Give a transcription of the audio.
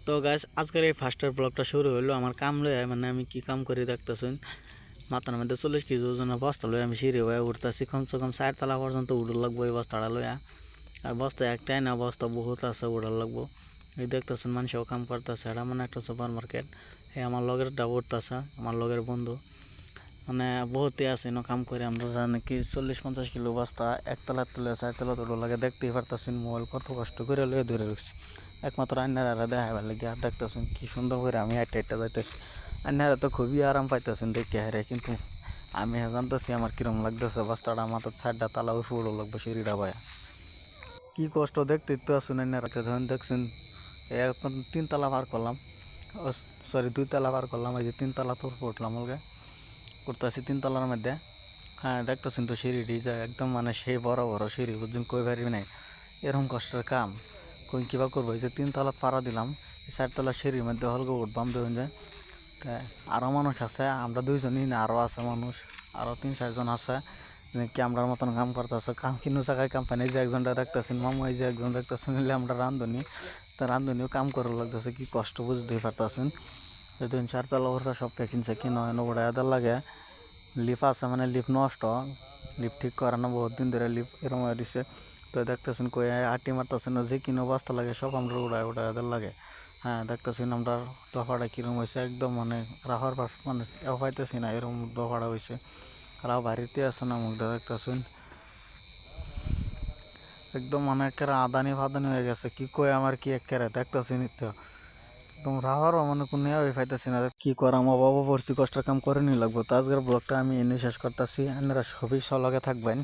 তো গাছ আজকের এই ফার্স্টের ব্লগটা শুরু হলো আমার কাম লয়ে, মানে আমি কি কাম করি দেখতেছেন। মাথার মধ্যে 40 কেজি ওজনের বস্তা লয়ে আমি সিঁড়ি হয়ে উঠতেছি, কমসে কম 4 তলা পর্যন্ত উড়ার লাগবো এই বস্তাটা লইয়া। আর বস্তা একটাই না, বস্তা বহুত আছে উড়ার লাগবো। এই দেখতেছেন মানুষও কাম করতেছে, এটা মানে একটা সুপার মার্কেট। এই আমার লগেরটা উঠতেছে, আমার লগের বন্ধু, মানে বহুতই আছে না কাম করে। আমরা জানি কি 40-50 কিলো বস্তা একতলা তুলে 4 তলা তোলা লাগে, দেখতেই পারতেছেন মোবাইল কত কষ্ট করে লয়ে ধরে রাখছি একমাত্র আন্নারা দেখাবার লাগে। আর দেখতেছেন কি সুন্দর করে আমি হাইটে হাইটে যাইতেছি, আন্নারা তো খুবই আরাম পাইতেছেন দেখে হারে, কিন্তু আমি জানতেছি আমার কিরম লাগতেছে। বস্তাটা মাথার 4টা তালা উঠে উড়ো লাগবে সিঁড়িটা ভাইয়া, কি কষ্ট দেখতেই তো আসুন আন্নারা। ধরেন দেখছেন এখন 3 তলা পার করলাম, সরি 2 তলা পার করলাম, এই যে 3 তলা তো উঠলাম অলগে করতেছি 3 তলার মধ্যে। হ্যাঁ দেখতেছেন তো সিঁড়িটি যা একদম মানে সেই বড় বড় সিঁড়ি বুঝছেন, কই পারি নাই এরকম কষ্টের কাম। কই কীবা করবো, এই যে 3 তলা পাড়া দিলাম, 4 তলা সিঁড়ির মধ্যে হলকে উঠবাম দেখুন যায়। তাই আরও মানুষ আছে, আমরা দুইজনই না, আরও আছে মানুষ, আরও 3-4 জন আছে কি আমরা মতন কাম করতেছে। কাম কিন্তু জায়গায় কাম পাই, যে একজনটা দেখতেছেন মামু, এই যে একজন দেখতেছেন হলে আমরা রান্ধনি, তা রান্ধনিও কাম করার লাগতেছে, কি কষ্ট বুঝতেই পারতেছেন। এই 4 তলা ওরা সব কিনছে কি নয় নবড়া এদের লাগে। লিফ আছে মানে লিফ নষ্ট, লিফ ঠিক করে না, বহুত দিন ধরে লিফ এরম হয়ে দিছে। তো দেখতেছেন কই আটি মারতেছেন, যে কিনো বস্তা লাগে সব আমরা উড়ায় উড়ায় এদের লাগে। হ্যাঁ দেখতেছেন আমরা দফাটা কীরকম হয়েছে, একদম মানে রাহার মানে পাইতেছি না এরকম দফাটা হয়েছে। রাও বাড়িতে আছে না মুখ দেখতেছেন একদম মানে একেবারে আদানি ফাদানি হয়ে গেছে, কি কই আমার কি একেবারে দেখতেছি তো একদম রাহারও মানে কোনো পাইতেছি না, কি করাম অভাব পড়ছি, কষ্টের কাম করে নি লাগবো। তো আজকের ব্লগটা আমি এনে শেষ করতেছি, আপনারা সবই সলগে থাকবেন।